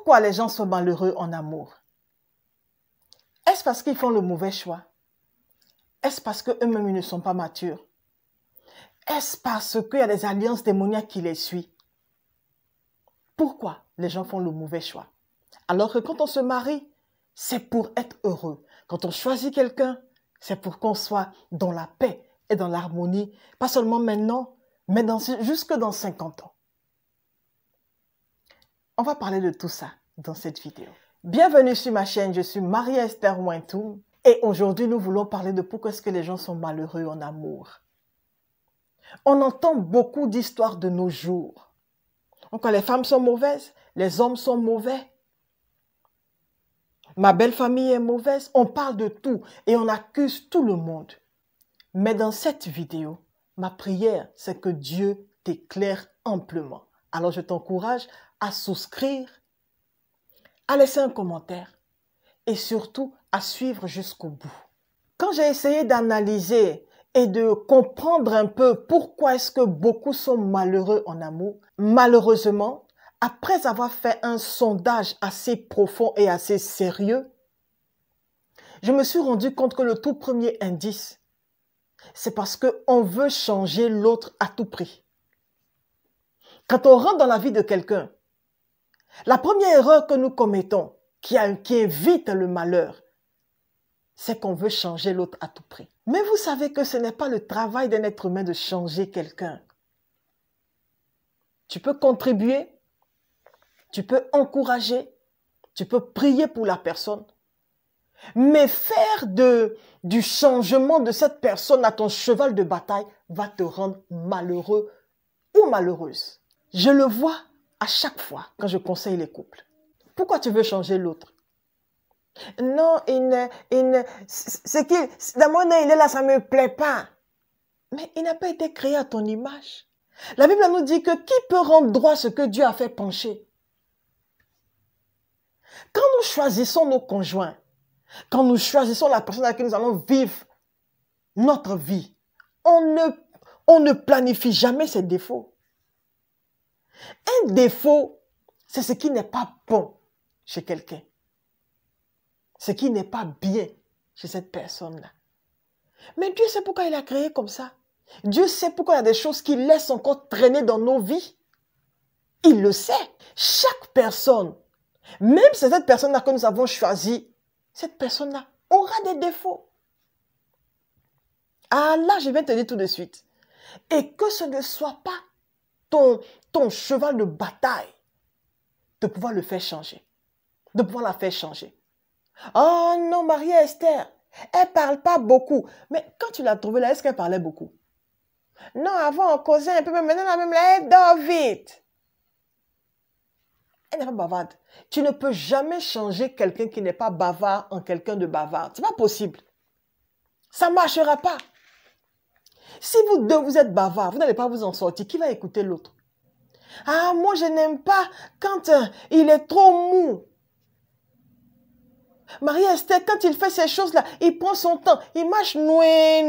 Pourquoi les gens sont malheureux en amour? Est-ce parce qu'ils font le mauvais choix? Est-ce parce qu'eux-mêmes ils ne sont pas matures? Est-ce parce qu'il y a des alliances démoniaques qui les suivent? Pourquoi les gens font le mauvais choix? Alors que quand on se marie, c'est pour être heureux. Quand on choisit quelqu'un, c'est pour qu'on soit dans la paix et dans l'harmonie. Pas seulement maintenant, mais jusque dans 50 ans. On va parler de tout ça dans cette vidéo. Bienvenue sur ma chaîne, je suis Marie-Esther Ouintoum. Et aujourd'hui, nous voulons parler de pourquoi est-ce que les gens sont malheureux en amour. On entend beaucoup d'histoires de nos jours. Donc, les femmes sont mauvaises, les hommes sont mauvais. Ma belle famille est mauvaise. On parle de tout et on accuse tout le monde. Mais dans cette vidéo, ma prière, c'est que Dieu t'éclaire amplement. Alors, je t'encourage à souscrire, à laisser un commentaire et surtout à suivre jusqu'au bout. Quand j'ai essayé d'analyser et de comprendre un peu pourquoi est-ce que beaucoup sont malheureux en amour, malheureusement, après avoir fait un sondage assez profond et assez sérieux, je me suis rendu compte que le tout premier indice, c'est parce qu'on veut changer l'autre à tout prix. Quand on rentre dans la vie de quelqu'un, la première erreur que nous commettons, qui évite le malheur, c'est qu'on veut changer l'autre à tout prix. Mais vous savez que ce n'est pas le travail d'un être humain de changer quelqu'un. Tu peux contribuer, tu peux encourager, tu peux prier pour la personne, mais faire du changement de cette personne à ton cheval de bataille va te rendre malheureux ou malheureuse. Je le vois à chaque fois quand je conseille les couples. Pourquoi tu veux changer l'autre? Non, c'est qu'il, dans mon œil, il est là, ça ne me plaît pas. Mais il n'a pas été créé à ton image. La Bible nous dit que qui peut rendre droit ce que Dieu a fait pencher? Quand nous choisissons nos conjoints, quand nous choisissons la personne avec qui nous allons vivre notre vie, on ne planifie jamais ses défauts. Un défaut, c'est ce qui n'est pas bon chez quelqu'un. Ce qui n'est pas bien chez cette personne-là. Mais Dieu sait pourquoi il a créé comme ça. Dieu sait pourquoi il y a des choses qui laissent encore traîner dans nos vies. Il le sait. Chaque personne, même cette personne-là que nous avons choisie, cette personne-là aura des défauts. Ah là, je viens te dire tout de suite. Et que ce ne soit pas ton cheval de bataille de pouvoir le faire changer. De pouvoir la faire changer. Oh non, Marie-Esther, elle ne parle pas beaucoup. Mais quand tu l'as trouvée là, est-ce qu'elle parlait beaucoup? Non, avant on causait un peu, mais maintenant même là, elle dort vite. Elle n'est pas bavarde. Tu ne peux jamais changer quelqu'un qui n'est pas bavard en quelqu'un de bavard. Ce n'est pas possible. Ça ne marchera pas. Si vous deux, vous êtes bavard, vous n'allez pas vous en sortir. Qui va écouter l'autre? Ah, moi, je n'aime pas quand il est trop mou. Marie-Esther, quand il fait ces choses-là, il prend son temps. Il marche noué.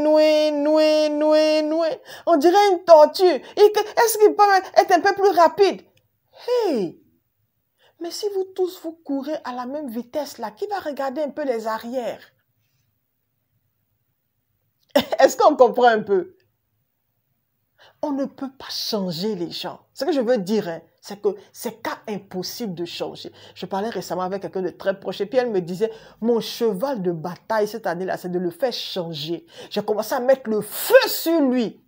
On dirait une tortue. Est-ce qu'il peut être un peu plus rapide? Hey! Mais si vous tous, vous courez à la même vitesse là, qui va regarder un peu les arrières? Est-ce qu'on comprend un peu? On ne peut pas changer les gens. Ce que je veux dire, hein, c'est que c'est cas impossible de changer. Je parlais récemment avec quelqu'un de très proche et puis elle me disait, mon cheval de bataille cette année-là, c'est de le faire changer. J'ai commencé à mettre le feu sur lui.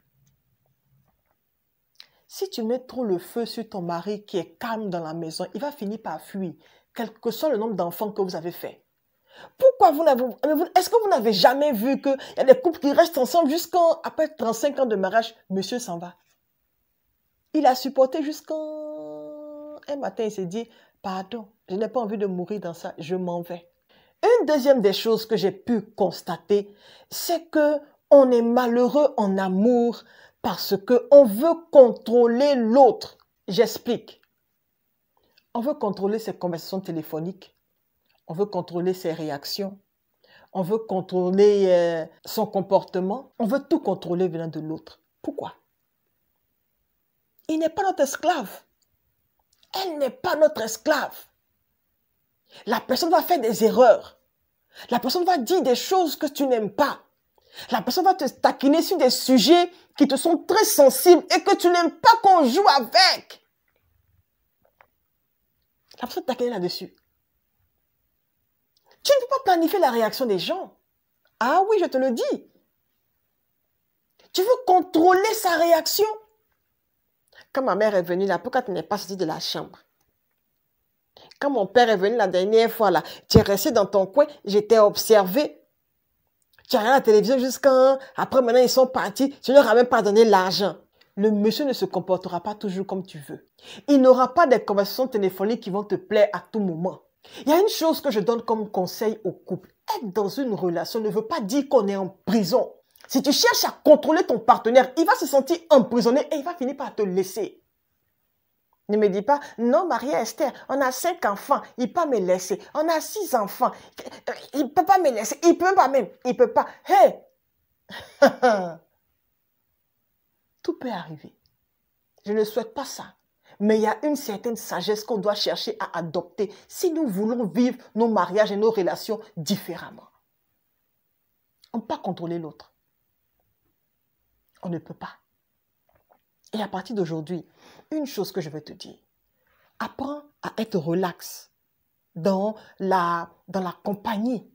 Si tu mets trop le feu sur ton mari qui est calme dans la maison, il va finir par fuir, quel que soit le nombre d'enfants que vous avez fait. Pourquoi est-ce que vous n'avez jamais vu qu'il y a des couples qui restent ensemble jusqu'après 35 ans de mariage, monsieur s'en va. Il a supporté jusqu'un matin, il s'est dit, pardon, je n'ai pas envie de mourir dans ça, je m'en vais. Une deuxième des choses que j'ai pu constater, c'est que on est malheureux en amour parce qu'on veut contrôler l'autre. J'explique. On veut contrôler ses conversations téléphoniques. On veut contrôler ses réactions. On veut contrôler son comportement. On veut tout contrôler venant de l'autre. Pourquoi? Il n'est pas notre esclave. Elle n'est pas notre esclave. La personne va faire des erreurs. La personne va dire des choses que tu n'aimes pas. La personne va te taquiner sur des sujets qui te sont très sensibles et que tu n'aimes pas qu'on joue avec. La personne te taquine là-dessus. Tu ne peux pas planifier la réaction des gens. Ah oui, je te le dis. Tu veux contrôler sa réaction. Quand ma mère est venue là, pourquoi tu n'es pas sortie de la chambre? Quand mon père est venu la dernière fois là, tu es resté dans ton coin, j'étais observé. Tu as regardé la télévision jusqu'à... Après, maintenant, ils sont partis. Tu ne leur as même pas donné l'argent. Le monsieur ne se comportera pas toujours comme tu veux. Il n'aura pas des conversations téléphoniques qui vont te plaire à tout moment. Il y a une chose que je donne comme conseil au couple. Être dans une relation ne veut pas dire qu'on est en prison. Si tu cherches à contrôler ton partenaire, il va se sentir emprisonné et il va finir par te laisser. Ne me dis pas, non, Marie-Esther, on a 5 enfants, il ne peut pas me laisser. On a 6 enfants, il ne peut pas me laisser. Il ne peut pas même, il ne peut pas. Hé! Tout peut arriver. Je ne souhaite pas ça. Mais il y a une certaine sagesse qu'on doit chercher à adopter si nous voulons vivre nos mariages et nos relations différemment. On ne peut pas contrôler l'autre. On ne peut pas. Et à partir d'aujourd'hui, une chose que je vais te dire, apprends à être relax dans la compagnie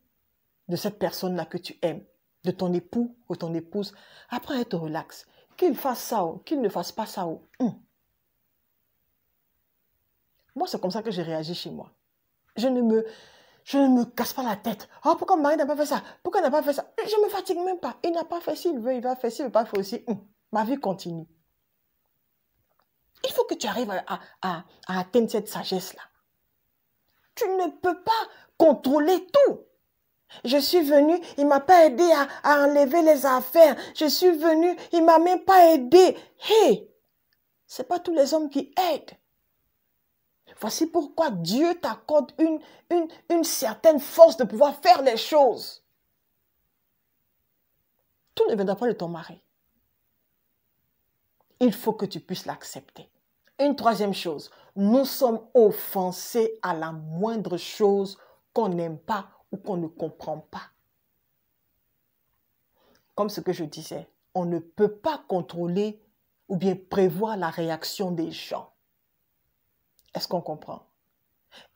de cette personne-là que tu aimes, de ton époux ou ton épouse. Apprends à être relax. Qu'il fasse ça ou qu'il ne fasse pas ça. Moi, c'est comme ça que j'ai réagi chez moi. Je ne me casse pas la tête. Oh, pourquoi Marie n'a pas fait ça? Pourquoi il n'a pas fait ça? Je ne me fatigue même pas. Il n'a pas fait, s'il veut, il va faire. S'il ne veut pas faire aussi, ma vie continue. Il faut que tu arrives à atteindre cette sagesse-là. Tu ne peux pas contrôler tout. Je suis venue, il ne m'a pas aidé à enlever les affaires. Je suis venue, il ne m'a même pas aidé. Hé, ce n'est pas tous les hommes qui aident. Voici pourquoi Dieu t'accorde une certaine force de pouvoir faire les choses. Tout ne viendra pas de ton mari. Il faut que tu puisses l'accepter. Une troisième chose, nous sommes offensés à la moindre chose qu'on n'aime pas ou qu'on ne comprend pas. Comme ce que je disais, on ne peut pas contrôler ou bien prévoir la réaction des gens. Est-ce qu'on comprend?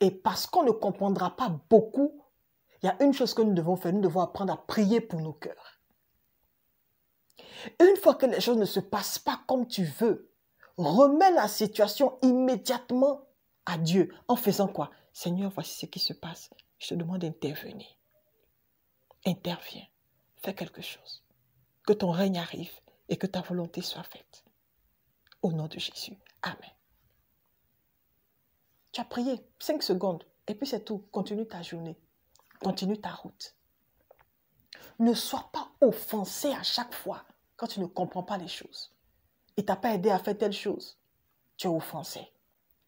Et parce qu'on ne comprendra pas beaucoup, il y a une chose que nous devons faire, nous devons apprendre à prier pour nos cœurs. Une fois que les choses ne se passent pas comme tu veux, remets la situation immédiatement à Dieu. En faisant quoi? Seigneur, voici ce qui se passe. Je te demande d'intervenir. Interviens. Fais quelque chose. Que ton règne arrive et que ta volonté soit faite. Au nom de Jésus. Amen. Tu as prié 5 secondes et puis c'est tout. Continue ta journée. Continue ta route. Ne sois pas offensé à chaque fois quand tu ne comprends pas les choses. Il ne t'a pas aidé à faire telle chose. Tu es offensé.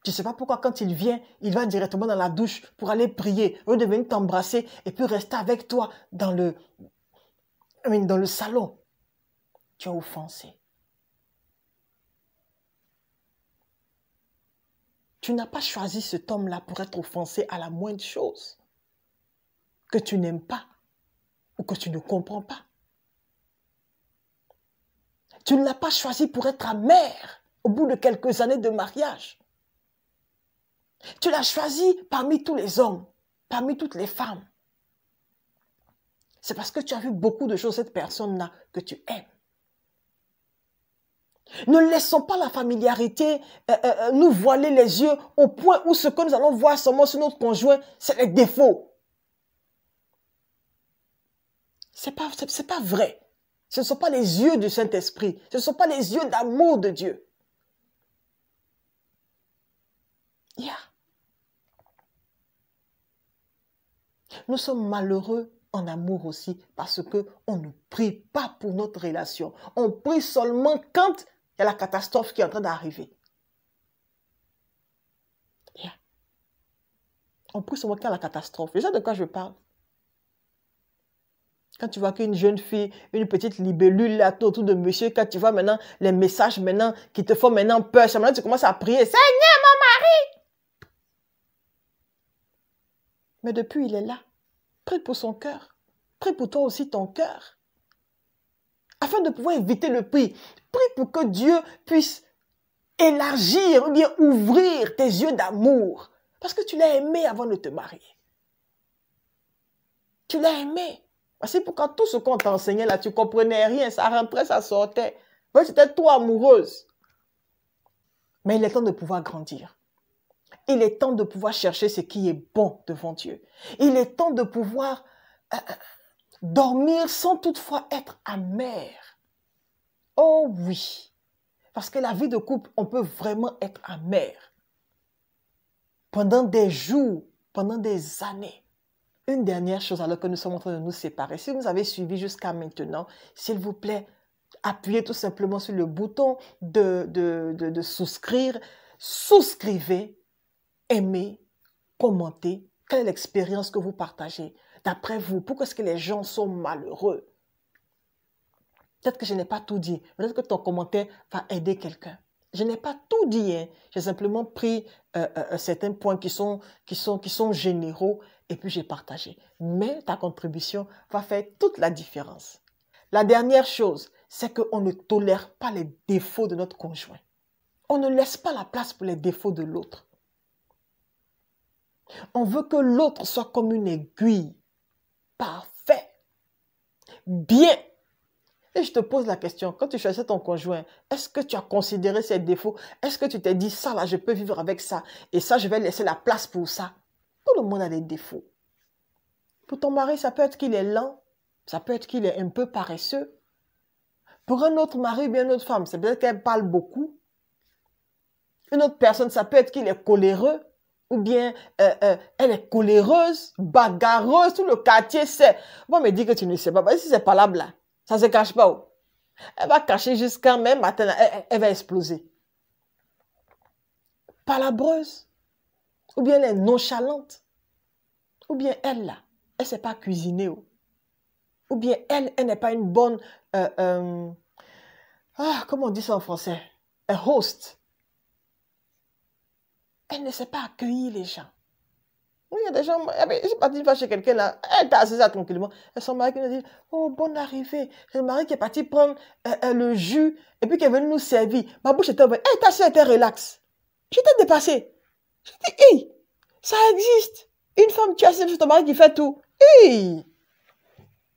Tu ne sais pas pourquoi quand il vient, il va directement dans la douche pour aller prier, au lieu de venir t'embrasser et puis rester avec toi dans le salon. Tu es offensé. Tu n'as pas choisi cet homme-là pour être offensé à la moindre chose que tu n'aimes pas ou que tu ne comprends pas. Tu ne l'as pas choisi pour être amer au bout de quelques années de mariage. Tu l'as choisi parmi tous les hommes, parmi toutes les femmes. C'est parce que tu as vu beaucoup de choses cette personne-là que tu aimes. Ne laissons pas la familiarité nous voiler les yeux au point où ce que nous allons voir seulement sur notre conjoint, c'est les défauts. C'est pas vrai. Ce ne sont pas les yeux du Saint-Esprit. Ce ne sont pas les yeux d'amour de Dieu. Nous sommes malheureux en amour aussi parce qu'on ne prie pas pour notre relation. On prie seulement quand il y a la catastrophe qui est en train d'arriver. On prie seulement quand il y a la catastrophe. Tu sais de quoi je parle? Quand tu vois qu'une jeune fille, une petite libellule là autour de monsieur, quand tu vois maintenant les messages maintenant qui te font maintenant peur, maintenant tu commences à prier. Seigneur, mon mari! Mais depuis, il est là. Prie pour son cœur. Prie pour toi aussi ton cœur. Afin de pouvoir éviter le prix. Prie pour que Dieu puisse élargir ou bien ouvrir tes yeux d'amour. Parce que tu l'as aimé avant de te marier. Tu l'as aimé. C'est pourquoi tout ce qu'on t'enseignait là, tu ne comprenais rien. Ça rentrait, ça sortait. C'était trop amoureuse. Mais il est temps de pouvoir grandir. Il est temps de pouvoir chercher ce qui est bon devant Dieu. Il est temps de pouvoir dormir sans toutefois être amer. Oh oui. Parce que la vie de couple, on peut vraiment être amer. Pendant des jours, pendant des années. Une dernière chose alors que nous sommes en train de nous séparer. Si vous nous avez suivis jusqu'à maintenant, s'il vous plaît, appuyez tout simplement sur le bouton de souscrire. Souscrivez, aimez, commentez. Quelle est l'expérience que vous partagez? D'après vous, pourquoi est-ce que les gens sont malheureux? Peut-être que je n'ai pas tout dit. Peut-être que ton commentaire va aider quelqu'un. Je n'ai pas tout dit. Hein. J'ai simplement pris certains points qui sont généraux et puis j'ai partagé. Mais ta contribution va faire toute la différence. La dernière chose, c'est qu'on ne tolère pas les défauts de notre conjoint. On ne laisse pas la place pour les défauts de l'autre. On veut que l'autre soit comme une aiguille. Parfait. Bien. Et je te pose la question, quand tu choisis ton conjoint, est-ce que tu as considéré ses défauts? Est-ce que tu t'es dit, ça là, je peux vivre avec ça, et ça, je vais laisser la place pour ça? Tout le monde a des défauts. Pour ton mari, ça peut être qu'il est lent, ça peut être qu'il est un peu paresseux. Pour un autre mari ou bien une autre femme, c'est peut-être qu'elle parle beaucoup. Une autre personne, ça peut être qu'il est coléreux, ou bien elle est coléreuse, bagarreuse, tout le quartier sait. On va me dire que tu ne sais pas, parce que si c'est palable là, ça ne se cache pas. Oh. Elle va cacher jusqu'à même matin, elle va exploser. Palabreuse, ou bien elle est nonchalante, ou bien elle là, elle ne sait pas cuisiner. Oh. Ou bien elle n'est pas une bonne, comment on dit ça en français? Un host. Elle ne sait pas accueillir les gens. Oui, il y a des gens, je suis partie une fois chez quelqu'un là, elle t'a assise tranquillement, et son mari qui nous dit, oh, bonne arrivée. C'est le mari qui est parti prendre le jus, et puis qui est venu nous servir. Ma bouche était ouverte, ta soeur était relax. J'étais dépassée. J'ai dit, hey, ça existe. Une femme, tu as c'est ton mari qui fait tout. Hey.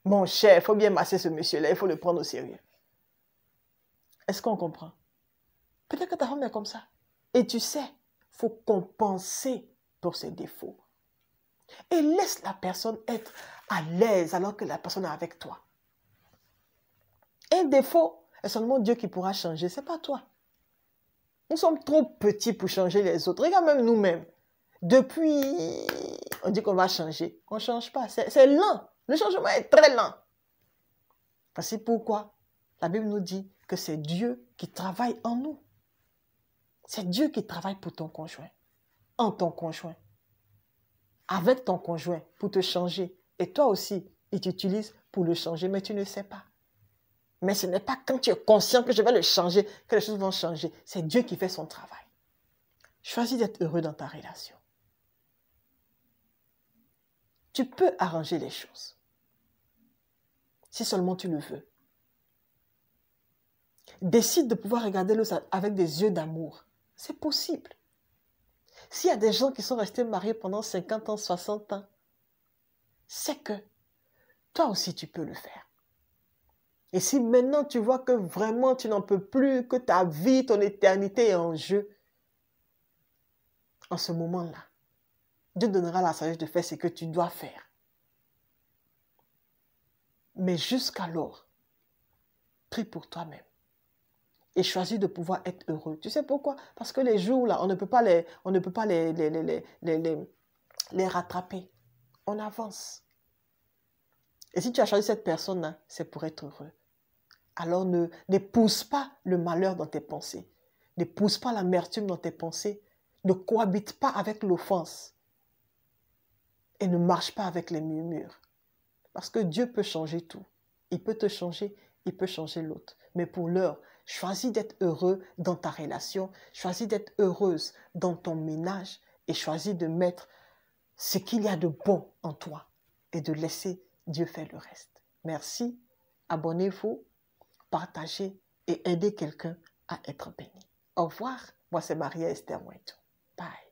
Mon cher, il faut bien masser ce monsieur-là, il faut le prendre au sérieux. Est-ce qu'on comprend? Peut-être que ta femme est comme ça. Et tu sais, il faut compenser pour ses défauts. Et laisse la personne être à l'aise alors que la personne est avec toi. Un défaut, c'est seulement Dieu qui pourra changer, ce n'est pas toi. Nous sommes trop petits pour changer les autres. Regarde même nous-mêmes. Depuis, on dit qu'on va changer. On ne change pas, c'est lent. Le changement est très lent. Voici pourquoi la Bible nous dit que c'est Dieu qui travaille en nous. C'est Dieu qui travaille pour ton conjoint, en ton conjoint, avec ton conjoint pour te changer. Et toi aussi, il t'utilise pour le changer, mais tu ne sais pas. Mais ce n'est pas quand tu es conscient que je vais le changer que les choses vont changer. C'est Dieu qui fait son travail. Choisis d'être heureux dans ta relation. Tu peux arranger les choses. Si seulement tu le veux. Décide de pouvoir regarder l'autre avec des yeux d'amour. C'est possible. S'il y a des gens qui sont restés mariés pendant 50 ans, 60 ans, c'est que toi aussi tu peux le faire. Et si maintenant tu vois que vraiment tu n'en peux plus, que ta vie, ton éternité est en jeu, en ce moment-là, Dieu donnera la sagesse de faire ce que tu dois faire. Mais jusqu'alors, prie pour toi-même. Et choisis de pouvoir être heureux. Tu sais pourquoi? Parce que les jours là, on ne peut pas les rattraper. On avance. Et si tu as choisi cette personne-là, c'est pour être heureux. Alors n'épouse pas le malheur dans tes pensées. N'épouse pas l'amertume dans tes pensées. Ne cohabite pas avec l'offense. Et ne marche pas avec les murmures. Parce que Dieu peut changer tout. Il peut te changer, il peut changer l'autre. Mais pour l'heure, choisis d'être heureux dans ta relation. Choisis d'être heureuse dans ton ménage. Et choisis de mettre ce qu'il y a de bon en toi et de laisser Dieu faire le reste. Merci, abonnez-vous, partagez et aidez quelqu'un à être béni. Au revoir, moi c'est Maria Esther Mouetou. Bye.